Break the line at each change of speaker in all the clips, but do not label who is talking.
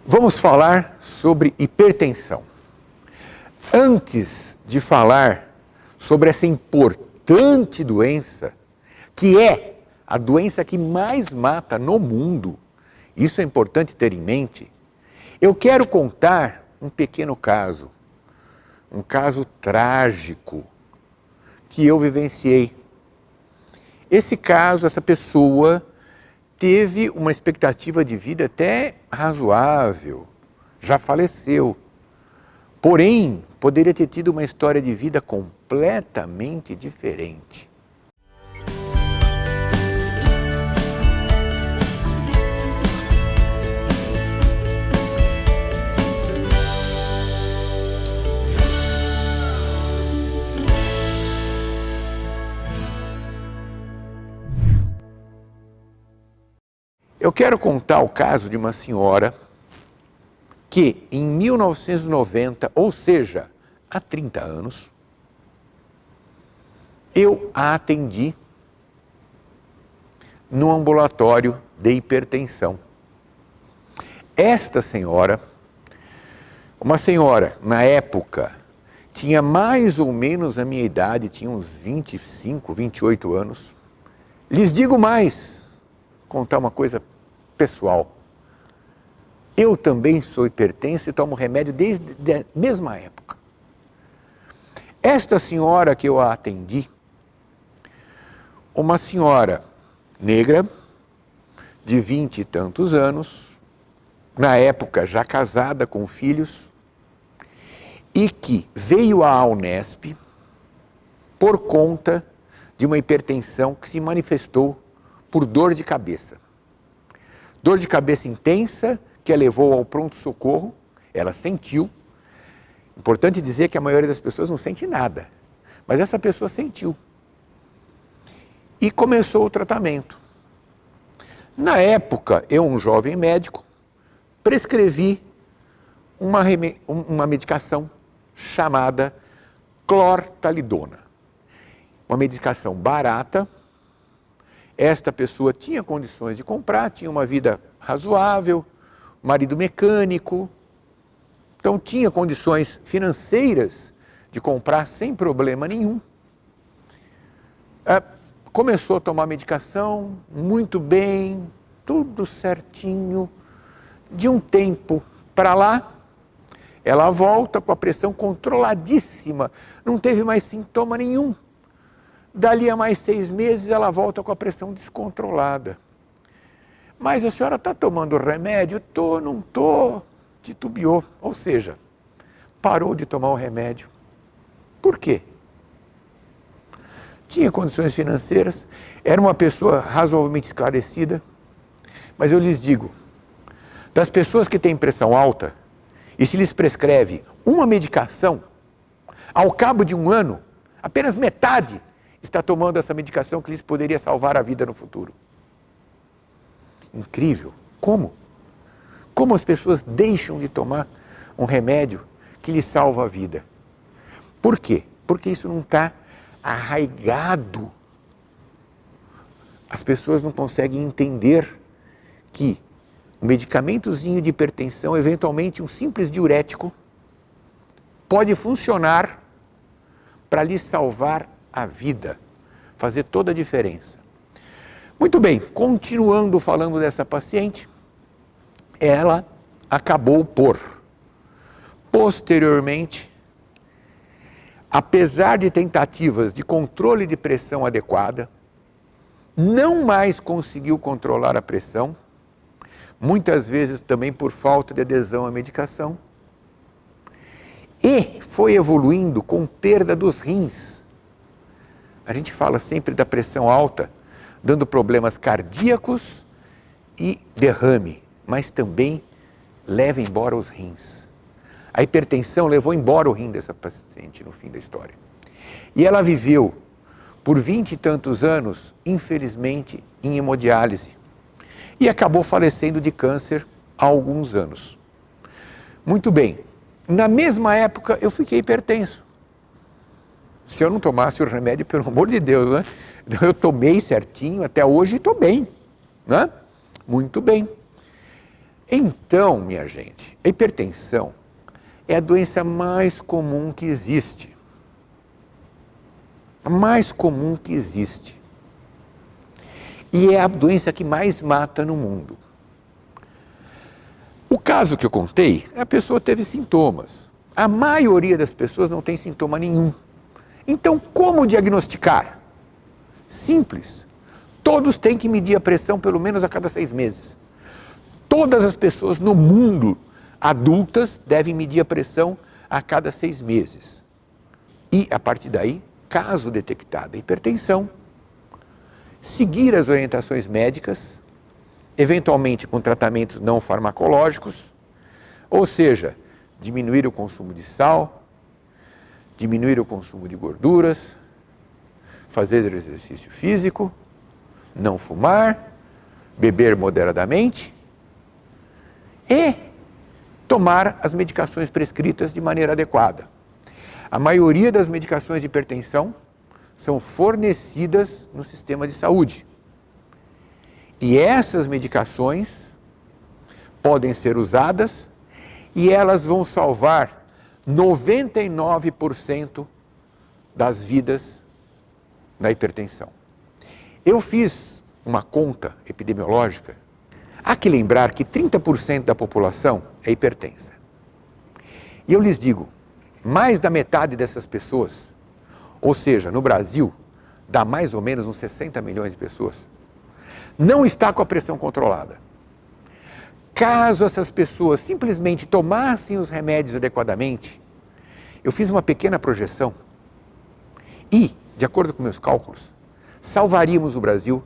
Vamos falar sobre hipertensão. Antes de falar sobre essa importante doença, que é a doença que mais mata no mundo, isso é importante ter em mente, eu quero contar um pequeno caso, um caso trágico que eu vivenciei. Esse caso, essa pessoa teve uma expectativa de vida até razoável, já faleceu. Porém, poderia ter tido uma história de vida completamente diferente. Eu quero contar o caso de uma senhora que em 1990, ou seja, há 30 anos, eu a atendi no ambulatório de hipertensão. Esta senhora, uma senhora, na época, tinha mais ou menos a minha idade, tinha uns 25, 28 anos. Lhes digo mais, contar uma coisa pessoal. Eu também sou hipertenso e tomo remédio desde a mesma época. Esta senhora que eu a atendi, uma senhora negra, de 20 e tantos anos, na época já casada com filhos, e que veio à Unesp por conta de uma hipertensão que se manifestou por dor de cabeça. Dor de cabeça intensa que a levou ao pronto-socorro, ela sentiu. Importante dizer que a maioria das pessoas não sente nada, mas essa pessoa sentiu. E começou o tratamento. Na época, eu, um jovem médico, prescrevi uma medicação chamada clortalidona. Uma medicação barata. Esta pessoa tinha condições de comprar, tinha uma vida razoável, marido mecânico, então tinha condições financeiras de comprar sem problema nenhum. Começou a tomar medicação, muito bem, tudo certinho. De um tempo para lá, ela volta com a pressão controladíssima, não teve mais sintoma nenhum. Dali a mais 6 meses, ela volta com a pressão descontrolada. Mas a senhora está tomando remédio? Tô, não tô. Titubeou, ou seja, parou de tomar o remédio. Por quê? Tinha condições financeiras, era uma pessoa razoavelmente esclarecida, mas eu lhes digo, das pessoas que têm pressão alta, e se lhes prescreve uma medicação, ao cabo de 1 ano, apenas metade está tomando essa medicação que lhes poderia salvar a vida no futuro. Incrível. Como? Como as pessoas deixam de tomar um remédio que lhes salva a vida? Por quê? Porque isso não está arraigado. As pessoas não conseguem entender que um medicamentozinho de hipertensão, eventualmente um simples diurético, pode funcionar para lhes salvar a vida, fazer toda a diferença. Muito bem, continuando falando dessa paciente, ela acabou por, posteriormente, apesar de tentativas de controle de pressão adequada, não mais conseguiu controlar a pressão, muitas vezes também por falta de adesão à medicação, e foi evoluindo com perda dos rins. A gente fala sempre da pressão alta, dando problemas cardíacos e derrame, mas também leva embora os rins. A hipertensão levou embora o rim dessa paciente no fim da história. E ela viveu por 20 e tantos anos, infelizmente, em hemodiálise. E acabou falecendo de câncer há alguns anos. Muito bem, na mesma época eu fiquei hipertenso. Se eu não tomasse o remédio, pelo amor de Deus, né? Eu tomei certinho, até hoje estou bem, né? Muito bem. Então, minha gente, a hipertensão é a doença mais comum que existe. A mais comum que existe. E é a doença que mais mata no mundo. O caso que eu contei, a pessoa teve sintomas. A maioria das pessoas não tem sintoma nenhum. Então, como diagnosticar? Simples. Todos têm que medir a pressão pelo menos a cada 6 meses. Todas as pessoas no mundo adultas devem medir a pressão a cada 6 meses. E, a partir daí, caso detectada hipertensão, seguir as orientações médicas, eventualmente com tratamentos não farmacológicos, ou seja, diminuir o consumo de sal, diminuir o consumo de gorduras, fazer exercício físico, não fumar, beber moderadamente e tomar as medicações prescritas de maneira adequada. A maioria das medicações de hipertensão são fornecidas no sistema de saúde. E essas medicações podem ser usadas e elas vão salvar 99% das vidas da hipertensão. Eu fiz uma conta epidemiológica. Há que lembrar que 30% da população é hipertensa. E eu lhes digo, mais da metade dessas pessoas, ou seja, no Brasil, dá mais ou menos uns 60 milhões de pessoas, não está com a pressão controlada. Caso essas pessoas simplesmente tomassem os remédios adequadamente, eu fiz uma pequena projeção e, de acordo com meus cálculos, salvaríamos o Brasil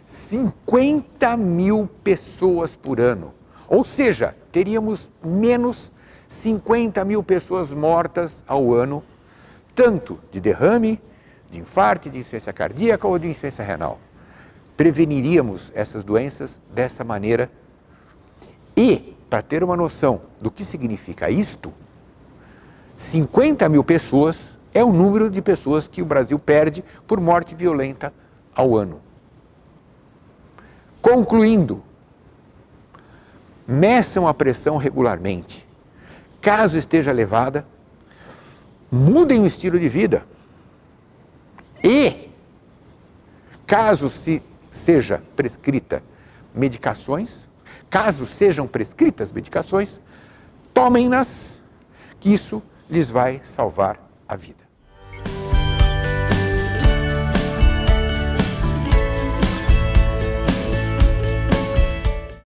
50 mil pessoas por ano. Ou seja, teríamos menos 50 mil pessoas mortas ao ano, tanto de derrame, de infarto, de insuficiência cardíaca ou de insuficiência renal. Preveniríamos essas doenças dessa maneira. E, para ter uma noção do que significa isto, 50 mil pessoas é o número de pessoas que o Brasil perde por morte violenta ao ano. Concluindo, meçam a pressão regularmente. Caso esteja elevada, mudem o estilo de vida. E, caso seja prescrita medicações, caso sejam prescritas medicações, tomem-nas, que isso lhes vai salvar a vida.